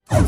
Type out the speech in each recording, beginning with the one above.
Assalamualaikum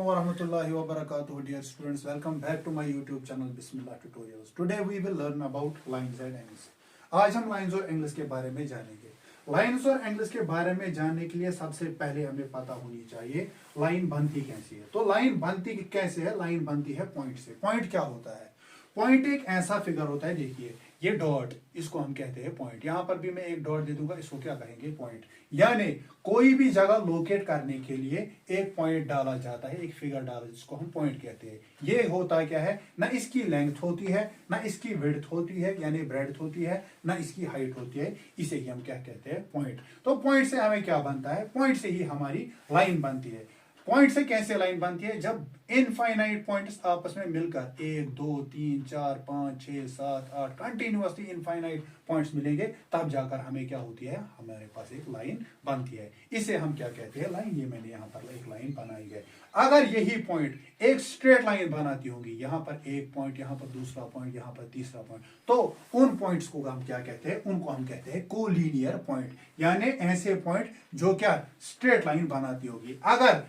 warahmatullahi wabarakatuh, dear students. Welcome back to my YouTube channel Bismillah Tutorials. Today we will learn about lines and angles. आज हम lines और angles के बारे में जानेंगे। Lines और एंगल्स के बारे में जानने के लिए सबसे पहले हमें पता होनी चाहिए लाइन बनती कैसी है। तो लाइन बनती कैसे है? लाइन बनती है पॉइंट से। पॉइंट क्या होता है? पॉइंट एक ऐसा फिगर होता है, देखिए ये डॉट, इसको हम कहते हैं पॉइंट। यहां पर भी मैं एक डॉट दे दूंगा, इसको क्या कहेंगे? पॉइंट। यानी कोई भी जगह लोकेट करने के लिए एक पॉइंट डाला जाता है, एक फिगर डाला जिसको हम पॉइंट कहते हैं। ये होता क्या है? ना इसकी लेंथ होती है, ना इसकी विड्थ होती है यानी ब्रेड्थ होती है, ना इसकी हाइट होती है। इसे ही हम क्या कहते हैं? पॉइंट। तो पॉइंट से हमें क्या बनता है? पॉइंट से ही हमारी लाइन बनती है। पॉइंट से कैसे लाइन बनती है? जब इनफाइनाइट पॉइंट्स आपस में मिलकर 1 2 3 4 5 6 7 8 कंटिन्यूअसली इनफाइनाइट पॉइंट्स मिलेंगे, तब जाकर हमें क्या होती है? हमारे पास एक लाइन बनती है। इसे हम क्या कहते हैं? लाइन। ये मैंने यहाँ पर एक लाइन बनाई है। अगर यही पॉइंट एक स्ट्रेट लाइन बनाती होंगी, यहाँ पर एक पॉइंट, यहाँ पर दूसरा पॉइंट, यहाँ पर तीसरा पॉइंट, तो उन पॉइंट्स को हम क्या कहते हैं? उनको हम कहते हैं कोलिनियर पॉइंट, यानी ऐसे पॉइंट जो क्या स्ट्रेट लाइन बनाती होगी। अगर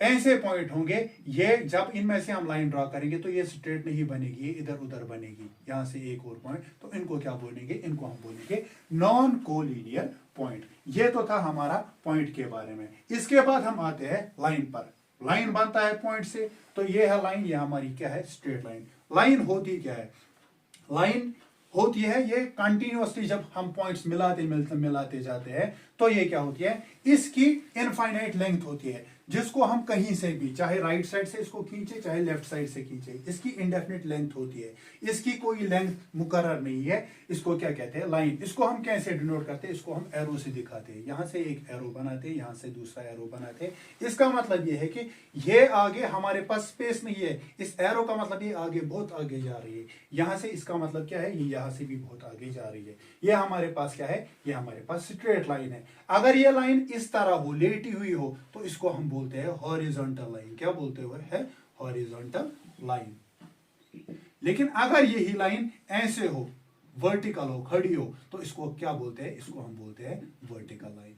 ऐसे पॉइंट होंगे, ये जब इनमें से हम लाइन ड्रॉ करेंगे तो ये स्ट्रेट नहीं बनेगी, ये इधर उधर बनेगी, यहां से एक और पॉइंट, तो इनको क्या बोलेंगे? इनको हम बोलेंगे नॉन कोलिनियर पॉइंट। ये तो था हमारा पॉइंट के बारे में। इसके बाद हम आते हैं लाइन पर। लाइन बनता है पॉइंट से, तो ये है लाइन, ये हमारी क्या है? Straight line. लाइन होती क्या है? लाइन होती है ये कंटिन्यूअसली जब हम पॉइंट्स मिलाते जाते हैं, तो ये क्या होती है? इसकी इनफाइनाइट लेंथ होती है, जिसको हम कहीं से भी, चाहे राइट साइड से इसको खींचे, चाहे लेफ्ट साइड से खींचे, इसकी इंडेफिनिट लेंथ होती है। इसकी कोई लेंथ मुकर्रर नहीं है। इसको क्या कहते हैं? लाइन। इसको हम कैसे डिनोट करते हैं? इसको हम एरो से दिखाते हैं। यहां से एक एरो बनाते हैं, यहां से दूसरा एरो बनाते हैं। इसका मतलब ये है कि ये आगे हमारे पास स्पेस नहीं है। इस एरो का मतलब ये आगे, बहुत आगे जा रही है। यहां से इसका मतलब क्या है? ये यहां से भी बहुत आगे जा रही है। ये हमारे पास क्या है? ये हमारे पास स्ट्रेट लाइन है। अगर ये लाइन इस तरह हो, लेटी हुई हो, तो इसको हम बोलते हैं हॉरिजॉन्टल लाइन। क्या बोलते हैं? Horizontal line. लेकिन अगर यही लाइन ऐसे हो, वर्टिकल हो, खड़ी हो, तो इसको क्या बोलते हैं? इसको हम बोलते हैं वर्टिकल लाइन।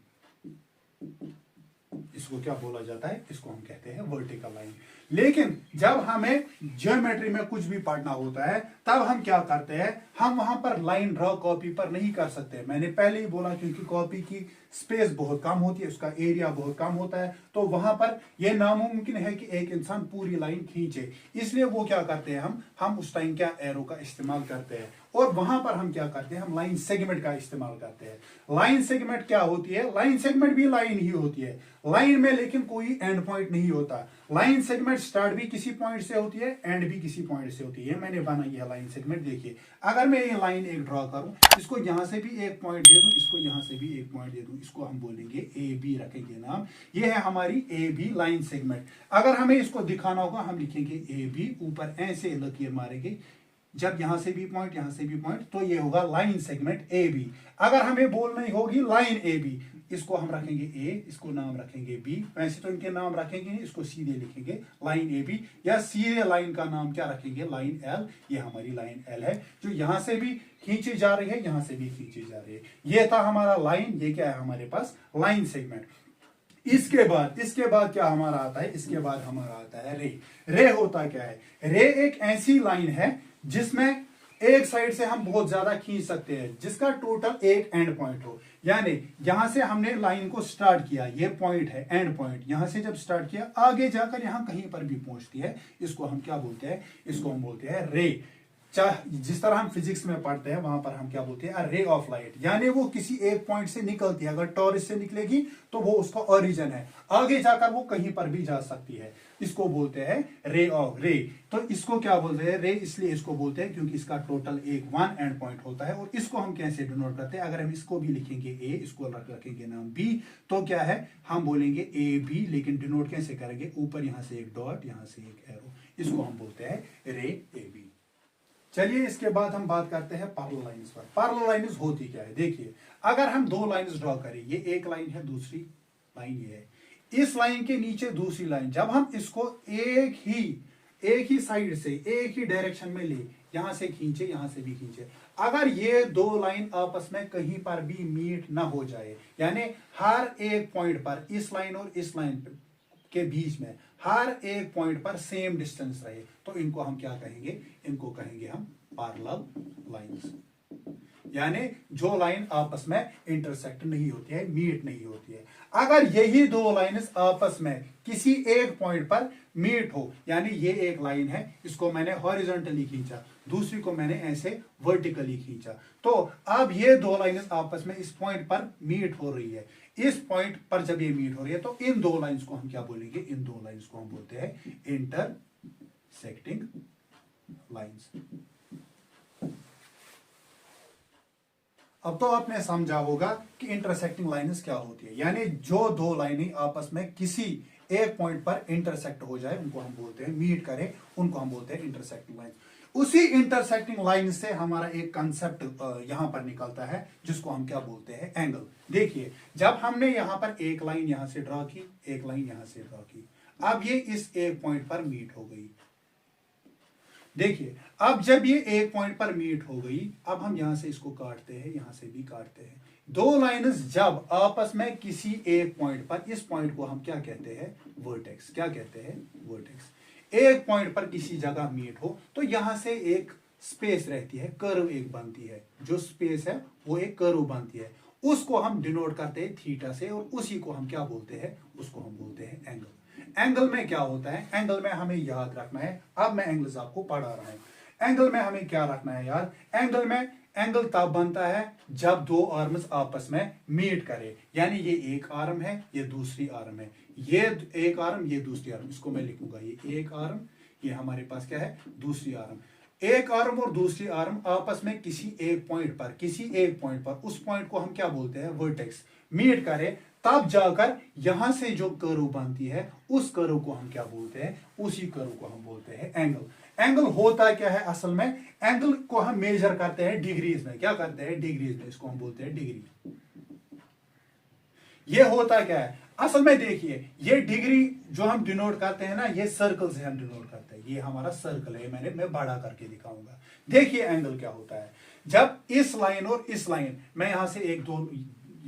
इसको क्या बोला जाता है? इसको हम कहते हैं वर्टिकल लाइन। लेकिन जब हमें ज्योमेट्री में कुछ भी पढ़ना होता है, तब हम क्या करते हैं? हम वहां पर लाइन ड्रॉ कॉपी पर नहीं कर सकते। मैंने पहले ही बोला, क्योंकि कॉपी की स्पेस बहुत कम होती है, उसका एरिया बहुत कम होता है, तो वहां पर यह नामुमकिन है कि एक इंसान पूरी लाइन खींचे। इसलिए वो क्या करते हैं? हम उस टाइम क्या एरो का इस्तेमाल करते हैं, और वहां पर हम क्या करते हैं? हम लाइन सेगमेंट का इस्तेमाल करते हैं। लाइन सेगमेंट क्या होती है? लाइन सेगमेंट भी लाइन ही होती है, लाइन में लेकिन कोई एंड पॉइंट नहीं होता। लाइन सेगमेंट स्टार्ट भी किसी पॉइंट से होती है, एंड भी किसी पॉइंट से होती है। मैंने बनाई है लाइन सेगमेंट। देखिए, अगर मैं ये लाइन एक ड्रॉ करूं, इसको यहां से भी एक पॉइंट दे दूं, इसको यहां से भी एक पॉइंट दे दूं, इसको हम बोलेंगे ए बी, रखेंगे नाम। ये है हमारी ए बी लाइन सेगमेंट। अगर हमें इसको दिखाना होगा, हम लिखेंगे ए बी, ऊपर ऐसे लकीर मारेंगे, जब यहां से भी पॉइंट, यहां से भी पॉइंट, तो ये होगा लाइन सेगमेंट ए बी। अगर हमें बोलनी होगी लाइन ए बी, इसको हम रखेंगे ए, इसको नाम रखेंगे बी। वैसे तो इनके नाम रखेंगे नहीं, इसको सीधे लिखेंगे लाइन ए बी, या सीधे लाइन का नाम क्या रखेंगे? Line L. ये हमारी लाइन एल है, जो यहां से भी खींची जा रही है, यहां से भी खींची जा रही है। ये था हमारा लाइन। ये क्या है हमारे पास? Line segment. इसके बाद क्या हमारा आता है? इसके बाद हमारा आता है रे। रे होता क्या है? रे एक ऐसी लाइन है जिसमें एक साइड से हम बहुत ज्यादा खींच सकते हैं, जिसका टोटल एक एंड पॉइंट हो। यानी यहां से हमने लाइन को स्टार्ट किया, ये पॉइंट है एंड पॉइंट। यहां से जब स्टार्ट किया, आगे जाकर यहां कहीं पर भी पहुंचती है, इसको हम क्या बोलते हैं? इसको हम बोलते हैं रे। चाहे जिस तरह हम फिजिक्स में पढ़ते हैं, वहां पर हम क्या बोलते हैं? Ray of light. यानी वो किसी एक पॉइंट से निकलती है। अगर टॉरस से निकलेगी तो वो उसका ओरिजिन है, आगे जाकर वो कहीं पर भी जा सकती है। इसको बोलते हैं रे ऑफ रे। तो इसको क्या बोलते हैं? रे इसलिए इसको बोलते हैं क्योंकि इसका टोटल एक वन एंड पॉइंट होता है। और इसको हम कैसे डिनोट करते हैं? अगर हम इसको भी लिखेंगे ए, इसको रखेंगे नाम बी, तो क्या है? हम बोलेंगे ए बी, लेकिन डिनोट कैसे करेंगे? ऊपर यहां से एक डॉट, यहां से एक एरो, इसको हम बोलते हैं रे ए बी। चलिए, इसके बाद हम बात करते हैं पैरेलल लाइंस पर। पैरेलल लाइंस होती क्या है? देखिए, अगर हम दो लाइंस ड्रॉ करें, ये एक लाइन है, दूसरी लाइन ये है, इस लाइन के नीचे दूसरी लाइन, जब हम इसको एक ही साइड से, एक ही डायरेक्शन में ले, यहां से खींचे, यहां से भी खींचे, अगर ये दो लाइन आपस में कहीं पर भी मीट ना हो जाए, यानी हर एक पॉइंट पर इस लाइन और इस लाइन के बीच में हर एक पॉइंट पर सेम डिस्टेंस रहे, तो इनको हम क्या कहेंगे? इनको कहेंगे हम पैरेलल लाइंस। यानी जो लाइन आपस में इंटरसेक्ट नहीं होती है, मीट नहीं होती है। अगर यही दो लाइन्स आपस में किसी एक पॉइंट पर मीट हो, यानी ये एक लाइन है, इसको मैंने हॉरिजॉन्टली खींचा, दूसरी को मैंने ऐसे वर्टिकली खींचा, तो अब ये दो लाइन्स आपस में इस पॉइंट पर मीट हो रही है। इस पॉइंट पर जब ये मीट हो रही है तो इन दो लाइन्स को हम क्या बोलेंगे? इन दो लाइन्स को हम बोलते हैं इंटरसेक्टिंग लाइन्स। अब तो आपने समझा होगा कि इंटरसेक्टिंग लाइन्स क्या होती है, यानी जो दो लाइनें आपस में किसी एक पॉइंट पर इंटरसेक्ट हो जाए, उनको हम बोलते हैं, मीट करें, उनको हम बोलते हैं इंटरसेक्टिंग लाइन। उसी इंटरसेक्टिंग लाइन से हमारा एक कंसेप्ट यहां पर निकलता है, जिसको हम क्या बोलते हैं? एंगल। देखिए, जब हमने यहां पर एक लाइन यहां से ड्रॉ की, एक लाइन यहां से ड्रॉ की, अब ये इस एक पॉइंट पर मीट हो गई। देखिए, अब जब ये एक पॉइंट पर मीट हो गई, अब हम यहां से इसको काटते हैं, यहां से भी काटते हैं। दो लाइन्स जब आपस में किसी एक पॉइंट पर, इस पॉइंट को हम क्या कहते हैं? वर्टेक्स। क्या कहते हैं? वर्टेक्स। एक पॉइंट पर किसी जगह मीट हो तो यहां से एक स्पेस रहती है, कर्व एक बनती है, जो स्पेस है वो एक कर्व बनती है, उसको हम डिनोट करते हैं थीटा से, और उसी को हम क्या बोलते हैं? उसको हम बोलते हैं एंगल। एंगल में क्या होता है? एंगल में हमें याद रखना है, अब मैं एंगल्स आपको पढ़ा रहा हूं। एंगल में हमें क्या रखना है यार? एंगल में एंगल तब बनता है जब दो आर्म्स आपस में मीट करे, यानी ये एक आर्म है, ये दूसरी आर्म है, ये एक आर्म, ये दूसरी आर्म, इसको मैं लिखूंगा, ये एक आर्म, ये हमारे पास क्या है? दूसरी आर्म। एक आर्म और दूसरी आर्म आपस में किसी एक पॉइंट पर, किसी एक पॉइंट पर, उस पॉइंट को हम क्या बोलते हैं? वर्टेक्स। मीट करे, तब जाकर यहां से जो कर्व बनती है, उस कर्व को हम क्या बोलते हैं? उसी कर्व को हम बोलते हैं एंगल। एंगल होता क्या है असल में? एंगल को हम मेजर करते हैं डिग्रीज में। क्या करते हैं? डिग्रीज में, इसको हम बोलते हैं डिग्री। ये होता क्या है असल में? देखिए, ये डिग्री जो हम डिनोट करते हैं ना, ये सर्कल से हम डिनोट करते हैं। ये हमारा सर्कल है, मैं बड़ा करके दिखाऊंगा। देखिए एंगल क्या होता है। जब इस लाइन और इस लाइन, मैं यहां से एक दो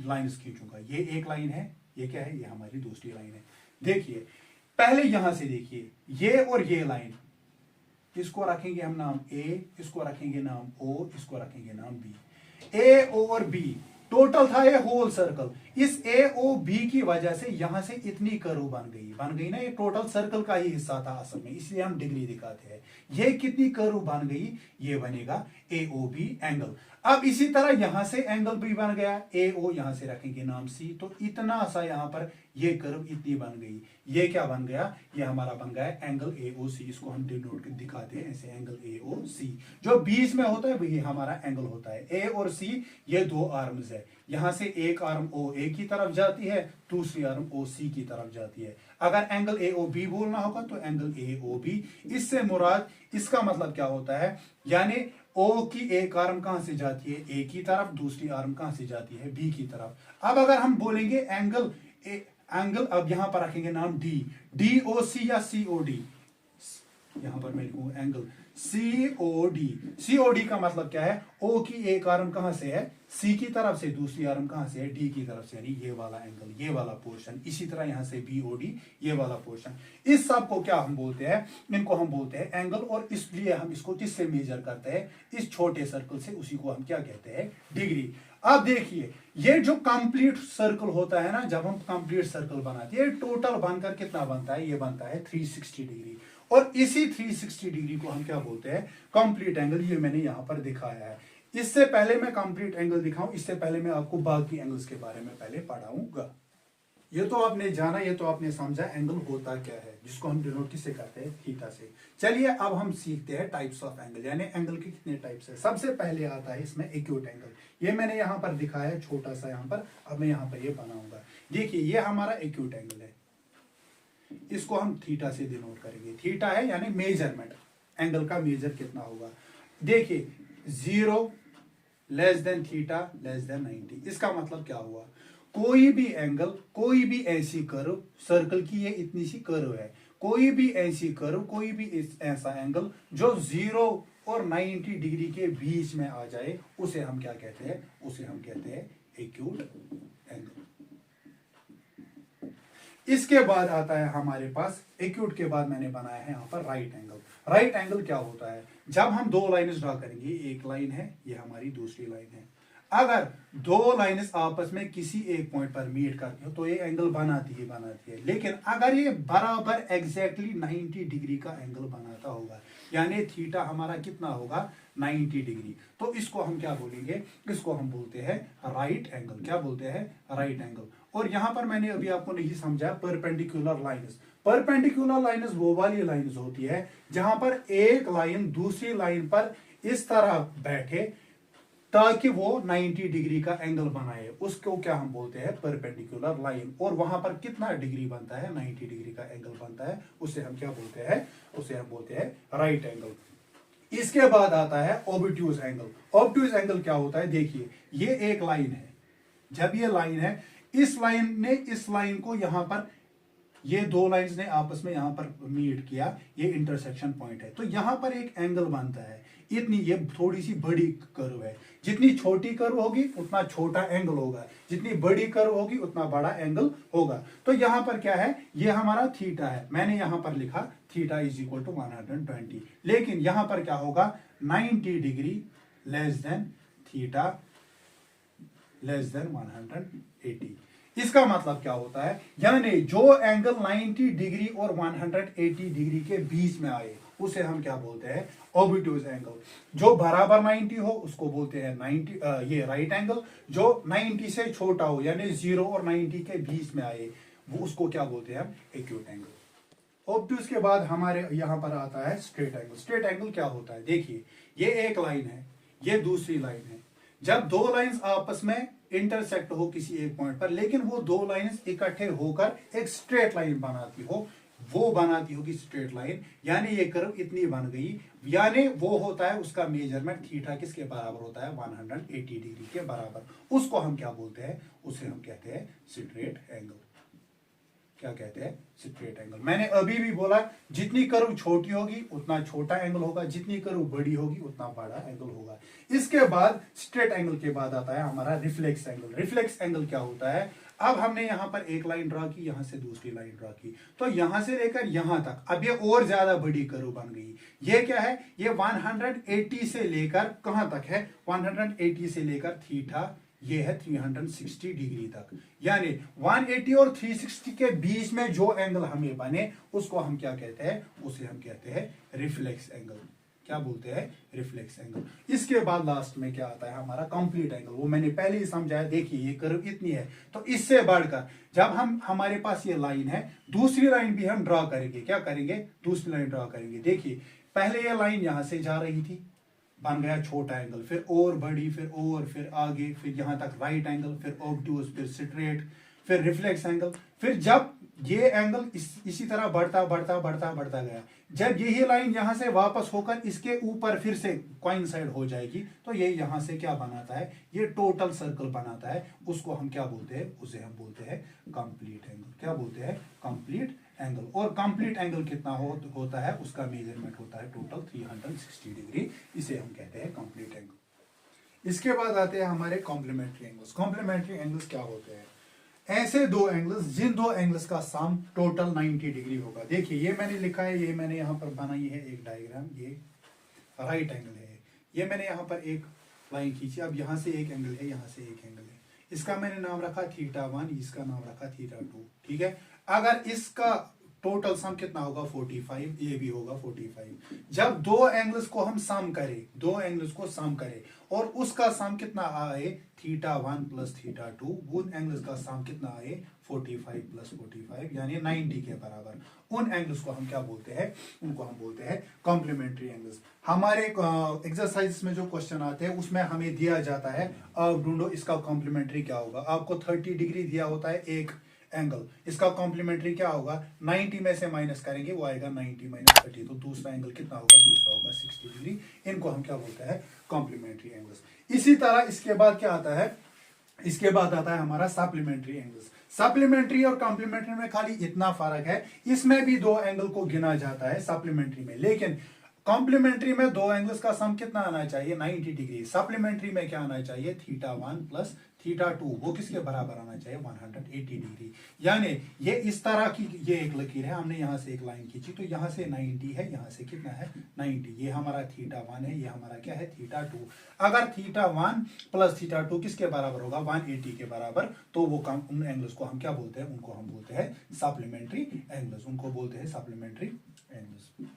लाइन्स खींचूंगा, ये एक लाइन है, ये क्या है? ये हमारी दूसरी लाइन है। देखिए, पहले यहां से देखिए, ये और ये लाइन, इसको रखेंगे हम नाम ए, इसको रखेंगे नाम ओ, इसको रखेंगे नाम बी। ए ओ और बी टोटल था ये होल सर्कल। इस ए ओ बी की वजह से यहां से इतनी कर्व बन गई ना, ये टोटल सर्कल का ही हिस्सा था असल में, इसलिए हम डिग्री दिखाते हैं। ये कितनी कर्व बन गई? ये बनेगा ए ओ बी एंगल। अब इसी तरह यहां से एंगल भी बन गया, ए ओ यहां से रखेंगे नाम सी, तो इतना सा यहां पर ये कर्व इतनी बन गई। ये क्या बन गया? ये हमारा बन गया एंगल ए ओ सी। इसको हम डिनोट दिखाते हैं ऐसे, एंगल ए ओ सी। जो बीच में होता है वही हमारा एंगल होता है। ए और सी ये दो आर्म्स है, यहां से एक आर्म ओ ए की तरफ जाती है, दूसरी आर्म ओ सी की तरफ जाती है। अगर एंगल ए ओ बी बोलना होगा तो एंगल ए ओ बी। इससे मुराद, इसका मतलब क्या होता है? यानी ओ की एक आर्म कहां से जाती है? ए की तरफ, दूसरी आर्म कहां से जाती है? बी की तरफ। अब अगर हम बोलेंगे एंगल एंगल, अब यहां पर रखेंगे नाम डी, डी ओ सी या सी ओ डी, यहां पर मैं लिखूंगा एंगल सीओडी। सीओडी का मतलब क्या है? ओ की एक आर्म कहां से है? सी की तरफ से, दूसरी आर्म कहां से है? डी की तरफ से, यानी ये वाला एंगल, ये वाला पोर्शन। इसी तरह यहां से बीओडी, ये वाला पोर्शन। इस सब को क्या हम बोलते हैं? इनको हम बोलते हैं एंगल। और इसलिए हम इसको किससे मेजर करते हैं? इस छोटे सर्कल से, उसी को हम क्या कहते हैं? डिग्री। अब देखिए, ये जो कंप्लीट सर्कल होता है ना, जब हम कंप्लीट सर्कल बनाते हैं, टोटल बनकर कितना बनता है? ये बनता है 360 डिग्री। और इसी 360 डिग्री को हम क्या बोलते हैं? Complete angle. ये मैंने यहां पर दिखाया है। इससे पहले मैं कंप्लीट एंगल दिखाऊं, इससे पहले मैं आपको बाकी एंगल्स के बारे में पहले पढ़ाऊंगा। ये तो आपने जाना, ये तो आपने समझा एंगल होता क्या है, जिसको हम डिनोट किससे करते हैं? थीटा से। चलिए अब हम सीखते हैं टाइप्स ऑफ एंगल, यानी एंगल के कितने टाइप्स है। सबसे पहले आता है इसमें एक्यूट एंगल। ये मैंने यहां पर दिखाया है छोटा सा यहां पर, अब मैं यहां पर ये बनाऊंगा। देखिए, ये हमारा एक्यूट एंगल है, इसको हम थीटा से डिनोट करेंगे। थीटा है यानी मेजरमेंट, एंगल का मेजर कितना होगा। देखिए, 0 less than theta less than 90। इसका मतलब क्या हुआ? कोई भी एंगल, कोई भी ऐसी कर्व, सर्कल की ये इतनी सी कर्व है, कोई भी ऐसी कर्व, कोई भी ऐसा एंगल जो 0 और 90 डिग्री के बीच में आ जाए उसे हम क्या कहते हैं, उसे हम कहते हैं एक्यूट एंगल। इसके बाद आता है हमारे पास एक्यूट के बाद मैंने बनाया है यहाँ पर राइट एंगल। राइट एंगल क्या होता है, जब हम दो लाइन्स ड्रा करेंगे, एक लाइन है, ये हमारी दूसरी लाइन है, अगर दो लाइन्स आपस में किसी एक पॉइंट पर मीट करती हो तो ये एंगल बनाती है। लेकिन अगर ये बराबर एग्जैक्टली 90 डिग्री का एंगल बनाता होगा, यानी थीटा हमारा कितना होगा 90 डिग्री, तो इसको हम क्या बोलेंगे, इसको हम बोलते हैं राइट एंगल। क्या बोलते हैं, राइट एंगल। और यहां पर मैंने अभी आपको नहीं समझा परपेंडिकुलर लाइन्स। परपेंडिकुलर लाइन्स वो वाली लाइन्स होती है जहां पर एक लाइन दूसरी लाइन पर इस तरह बैठे ताकि वो 90 डिग्री का एंगल बनाए, उसको क्या हम बोलते हैं, परपेंडिकुलर लाइन। और वहां पर कितना डिग्री बनता है, 90 डिग्री का एंगल बनता है, उसे हम क्या बोलते हैं, उसे हम बोलते हैं राइट एंगल। इसके बाद आता है ऑब्ट्यूज एंगल। ऑब्ट्यूज एंगल क्या होता है, देखिए ये एक लाइन है, जब ये लाइन है, इस लाइन ने इस लाइन को यहां पर, ये दो लाइंस ने आपस में यहां पर मीट किया, ये इंटरसेक्शन पॉइंट है, तो यहां पर एक एंगल बनता है इतनी, ये थोड़ी सी बड़ी कर्व है, जितनी छोटी कर्व होगी उतना छोटा एंगल होगा, जितनी बड़ी कर्व होगी उतना बड़ा एंगल होगा। तो यहां पर क्या है, ये हमारा थीटा है, मैंने यहां पर लिखा थीटा इज इक्वल टू 120, लेकिन यहां पर क्या होगा 90 degree less than theta less than 180। इसका मतलब क्या होता है, यानी जो एंगल 90 डिग्री और 180 डिग्री के बीच में आए उसे हम क्या बोलते हैं, ऑब्ट्यूज एंगल। जो बराबर 90 हो उसको बोलते हैं 90, ये राइट एंगल। जो 90 से छोटा हो यानी 0 और 90 के बीच में आए वो उसको क्या बोलते हैं हम, एक्यूट एंगल। ऑब्ट्यूज के बाद हमारे यहां पर आता है स्ट्रेट एंगल। स्ट्रेट एंगल क्या होता है, देखिए ये एक लाइन है, ये दूसरी लाइन है, जब दो लाइंस आपस में इंटरसेक्ट हो किसी एक पॉइंट पर, लेकिन वो दो लाइंस इकट्ठे होकर एक स्ट्रेट लाइन बनाती हो, वो बनाती होगी स्ट्रेट लाइन, यानी ये कर्व इतनी बन गई, यानी वो होता है उसका मेजरमेंट थीटा किसके बराबर होता है, 180 डिग्री के बराबर। उसको हम क्या बोलते हैं, उसे हम कहते हैं स्ट्रेट एंगल। क्या कहते हैं, स्ट्रेट एंगल। मैंने अभी भी बोला जितनी कर्व छोटी होगी उतना छोटा एंगल होगा, जितनी कर्व बड़ी होगी उतना बड़ा एंगल होगा। इसके बाद स्ट्रेट एंगल के बाद आता है हमारा रिफ्लेक्स एंगल। रिफ्लेक्स एंगल क्या होता है, अब हमने यहां पर एक लाइन ड्रा की, यहां से दूसरी लाइन ड्रा की, तो यहां से लेकर यहां तक अब ये और ज्यादा बड़ी कर्व बन गई। ये क्या है, ये 180 से लेकर कहां तक है, 180 से लेकर थीटा, ये है 360 डिग्री तक, यानी 180 और 360 के बीच में जो एंगल हमें बने उसको हम क्या कहते हैं, उसे हम कहते हैं रिफ्लेक्स एंगल। क्या बोलते हैं, रिफ्लेक्स एंगल। इसके बाद लास्ट में क्या आता है हमारा कंप्लीट एंगल। वो मैंने पहले ही समझाया, देखिए ये कर्व इतनी है, तो इससे बढ़कर जब हम, हमारे पास ये लाइन है, दूसरी लाइन भी हम ड्रा करेंगे। क्या करेंगे, दूसरी लाइन ड्रा करेंगे। देखिए पहले ये लाइन यहां से जा रही थी, बन गया छोटा एंगल, फिर और बड़ी, फिर आगे, फिर यहां तक राइट एंगल, फिर ऑब्ट्यूज, फिर स्ट्रेट, फिर रिफ्लेक्स एंगल। फिर जब ये एंगल इसी तरह बढ़ता गया, जब यही लाइन यहां से वापस होकर इसके ऊपर फिर से कोइंसाइड हो जाएगी, तो ये यहां से क्या बनाता है, ये टोटल सर्कल बनाता है। उसको हम क्या बोलते हैं, उसे हम बोलते हैं कंप्लीट एंगल। क्या बोलते हैं, कंप्लीट एंगल। और कंप्लीट एंगल कितना होता है, उसका मेजरमेंट होता है टोटल 360 डिग्री, इसे हम कहते हैं कंप्लीट एंगल। इसके बाद आते हैं हमारे कॉम्प्लीमेंट्री एंगल्स। कॉम्प्लीमेंट्री एंगल्स क्या होते हैं, ऐसे दो एंगल्स जिन दो एंगल्स का सम टोटल 90 डिग्री होगा। देखिए ये मैंने लिखा है, ये मैंने यहां पर बनाई है एक डायग्राम, ये राइट एंगल है, ये मैंने यहां पर एक लाइन खींची, अब यहां से एक एंगल है, यहां से एक एंगल है, इसका मैंने नाम रखा θ1, इसका नाम रखा θ2। ठीक है, अगर इसका टोटल सम कितना होगा 45, ये भी होगा 45। जब दो एंगल्स को हम सम करें, दो एंगल्स को सम करें और उसका सम कितना आए θ1 प्लस θ2, उन एंगल्स का सम कितना आए 45 प्लस 45 यानी 90 के बराबर, उन एंगल्स को हम क्या बोलते हैं, उनको हम बोलते हैं कॉम्प्लीमेंट्री एंगल्स। हमारे एक्सरसाइज में जो क्वेश्चन आते हैं उसमें हमें दिया जाता है, अब ढूंढो इसका कॉम्प्लीमेंट्री क्या होगा। आपको 30 डिग्री दिया होता है एक एंगल, इसका कॉम्प्लीमेंट्री क्या होगा, 90 में से माइनस करेंगे वो आएगा 90 माइनस 30, तो दूसरा एंगल कितना होगा, दूसरा होगा 60 डिग्री। इनको हम क्या बोलते हैं, कॉम्प्लीमेंट्री एंगल्स। इसी तरह इसके बाद क्या आता है, इसके बाद आता है हमारा सप्लीमेंट्री एंगल्स। सप्लीमेंट्री और कॉम्प्लीमेंट्री में खाली इतना फर्क है, इसमें भी दो एंगल को गिना जाता है सप्लीमेंट्री में, लेकिन कॉम्प्लीमेंट्री में दो एंगल्स का सम कितना आना चाहिए 90 डिग्री। सप्लीमेंट्री में क्या आना चाहिए θ1 प्लस θ2, वो किसके बराबर आना चाहिए 180 डिग्री। यानी ये इस तरह की ये एक लकीर है, हमने यहां से एक लाइन खींची तो यहां से 90 है, यहां से कितना है 90, ये हमारा θ1 है, ये हमारा क्या है θ2। अगर θ1 प्लस θ2 किसके बराबर होगा 180 के बराबर, तो वो काम उन एंगल्स को हम क्या बोलते हैं, उनको हम बोलते हैं सप्लीमेंट्री एंगल्स, उनको बोलते हैं सप्लीमेंट्री एंगल्स।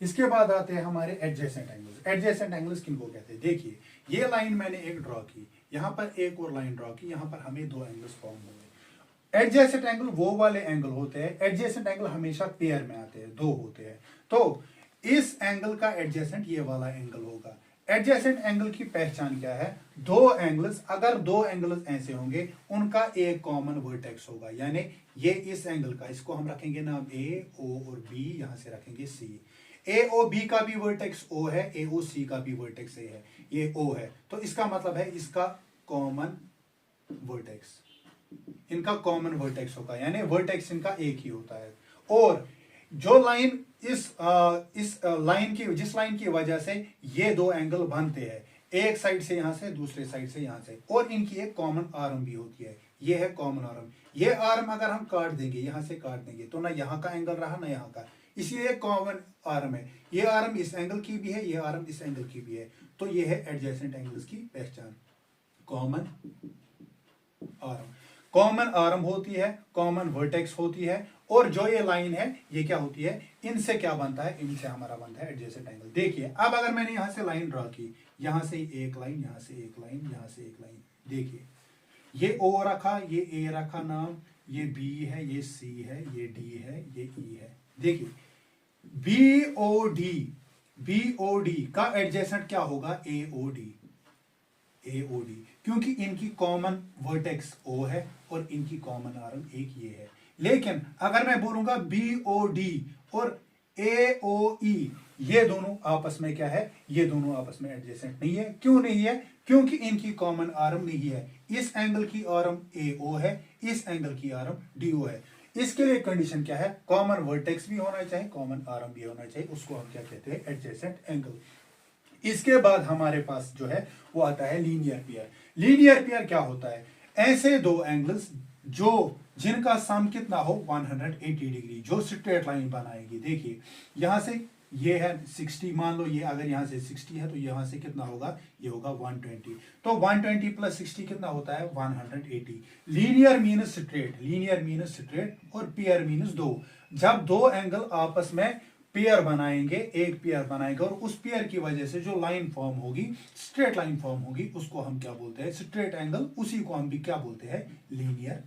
इसके बाद आते हैं हमारे एडजेसेंट एंगल्स। एडजेसेंट एंगल्स किनको कहते हैं, देखिए ये लाइन मैंने एक ड्रॉ की, यहां पर एक और लाइन ड्रॉ की, यहां पर हमें दो एंगल्स फॉर्म हो गए। एडजेसेंट एंगल वो वाले एंगल होते हैं, एडजेसेंट एंगल हमेशा पेयर में आते हैं, दो होते हैं। तो इस एंगल का एडजेसेंट ये वाला एंगल होगा। एडजेसेंट एंगल की पहचान क्या है, दो एंगल्स, अगर दो एंगल्स ऐसे होंगे उनका एक कॉमन वर्टेक्स होगा, यानी ये इस एंगल का, इसको हम रखेंगे नाम ए, ओ और बी, यहां से रखेंगे सी। ए ओ बी का भी वर्टेक्स ओ है, ए ओ सी का भी वर्टेक्स ए है, ये ओ है, तो इसका मतलब है इसका कॉमन वर्टेक्स, इनका कॉमन वर्टेक्स होगा, यानी वर्टेक्स इनका एक ही होता है। और जो लाइन इस लाइन की, जिस लाइन की वजह से ये दो एंगल बनते हैं, एक साइड से यहां से, दूसरे साइड से यहां से, और इनकी एक कॉमन आर्म भी होती है, ये है कॉमन आर्म। ये आर्म अगर हम काट देंगे, यहां से काट देंगे, तो ना यहाँ का एंगल रहा ना यहाँ का, इसलिए कॉमन आर्म है, ये आर्म इस एंगल की भी है, ये आर्म इस एंगल की भी है, तो ये है एडजेसेंट एंगल्स की पहचान, कॉमन आर्म। कॉमन आर्म होती है, कॉमन वर्टेक्स होती है, और जो ये लाइन है ये क्या होती है, इनसे क्या बनता है, इनसे हमारा बनता है एडजेसेंट एंगल। देखिए अब अगर मैंने यहां से लाइन ड्रॉ की, यहां से एक लाइन, यहां से एक लाइन, यहां से एक लाइन, देखिए ये ओ रखा, ये ए रखा नाम, ये बी है, ये सी है, ये डी है, ये ई है। देखिए बीओडी का एडजेसेंट क्या होगा एओडी, एओडी, क्योंकि इनकी कॉमन वर्टेक्स ओ है और इनकी कॉमन आर्म एक ये है। लेकिन अगर मैं बोलूंगा बीओडी और एओई, ये दोनों आपस में क्या है, ये दोनों आपस में एडजेसेंट नहीं है। क्यों नहीं है, क्योंकि इनकी कॉमन आर्म नहीं है, इस एंगल की आर्म एओ है, इस एंगल की आर्म डीओ है। इसके लिए कंडीशन क्या है, कॉमन वर्टेक्स भी होना चाहिए, कॉमन आर्म भी होना चाहिए, उसको हम क्या कहते हैं एडजेसेंट एंगल। इसके बाद हमारे पास जो है वो आता है लीनियर पेयर। लीनियर पेयर क्या होता है, ऐसे दो एंगल्स जो जिनका सम कितना हो 180 डिग्री, जो स्ट्रेट लाइन बनाएगी। देखिए यहां से ये है 60, मान लो ये अगर यहां से 60 है तो यहां से कितना होगा, ये होगा 120, तो 120 प्लस 60 कितना होता है 180। Linear means straight, linear means straight, और पेयर मीन्स दो। जब दो एंगल आपस में पेयर बनाएंगे, एक पेयर बनाएंगे, और उस पेयर की वजह से जो लाइन फॉर्म होगी, स्ट्रेट लाइन फॉर्म होगी, उसको हम क्या बोलते हैं स्ट्रेट एंगल, उसी को हम भी क्या बोलते हैं लीनियर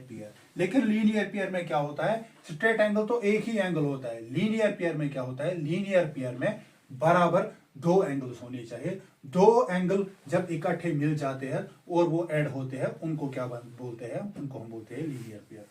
पेयर। लेकिन लीनियर पेयर में क्या होता है, स्ट्रेट एंगल तो एक ही एंगल होता है, लीनियर पेयर में क्या होता है, लीनियर पेयर में बराबर दो एंगल्स होने चाहिए। दो एंगल जब इकट्ठे मिल जाते हैं और वो ऐड होते हैं, उनको क्या बोलते हैं, उनको हम बोलते हैं लीनियर पेयर।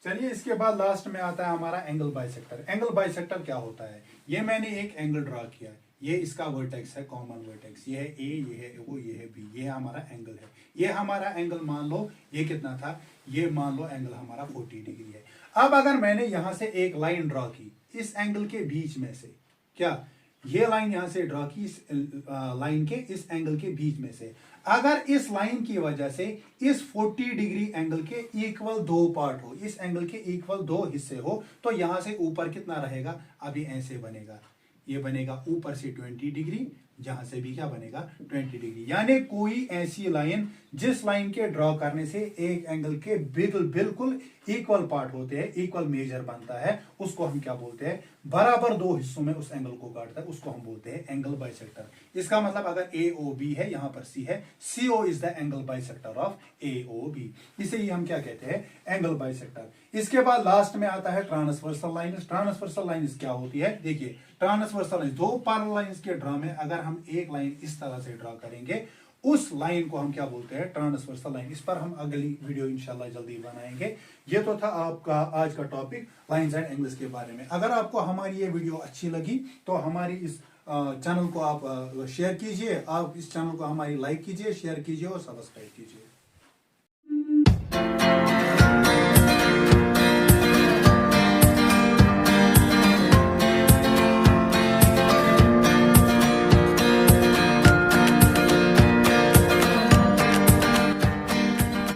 चलिए इसके बाद लास्ट में आता है हमारा एंगल बाइसेक्टर। एंगल बाइसेक्टर क्या होता है, ये मैंने एक एंगल ड्रॉ किया, ये इसका वर्टेक्स है, कॉमन वर्टेक्स, ये है ए, ये है ओ, ये है बी, ये हमारा एंगल है। ये हमारा एंगल मान लो ये कितना था, ये मान लो एंगल हमारा 40 डिग्री है। अब अगर मैंने यहां से एक लाइन ड्रॉ की इस एंगल के बीच में से, क्या ये लाइन यहां से ड्रॉ की इस लाइन के इस एंगल के बीच में से, अगर इस लाइन की वजह से इस 40 डिग्री एंगल के इक्वल दो पार्ट हो, इस एंगल के इक्वल दो हिस्से हो, तो यहां से ऊपर कितना रहेगा, अभी ऐसे बनेगा, ये बनेगा ऊपर से 20 डिग्री, जहां से भी क्या बनेगा 20 डिग्री। यानी कोई ऐसी लाइन जिस लाइन के ड्रॉ करने से एक एंगल के बिल्कुल इक्वल पार्ट होते हैं, इक्वल मेजर बनता है, उसको हम क्या बोलते हैं, बराबर दो हिस्सों में उस एंगल को काटता है, उसको हम बोलते हैं एंगल बाइसेक्टर। इसका मतलब अगर ए ओ बी है, यहां पर सी है, C O is the angle bisector of A O B, इसे ही हम क्या कहते हैं एंगल बाइसेक्टर। इसके बाद लास्ट में आता है ट्रांसवर्सल लाइन्स। ट्रांसवर्सल लाइन्स क्या होती है, देखिए ट्रांसवर्सल लाइन, दो पैरेलल लाइंस के ड्रॉ में अगर हम एक लाइन इस तरह से ड्रॉ करेंगे, उस लाइन को हम क्या बोलते हैं ट्रांसवर्सल लाइन। इस पर हम अगली वीडियो इंशाल्लाह जल्दी बनाएंगे। ये तो था आपका आज का टॉपिक लाइंस एंड एंगल्स के बारे में। अगर आपको हमारी ये वीडियो अच्छी लगी तो हमारी इस चैनल को आप शेयर कीजिए, आप इस चैनल को हमारी लाइक कीजिए, शेयर कीजिए और सब्सक्राइब कीजिए।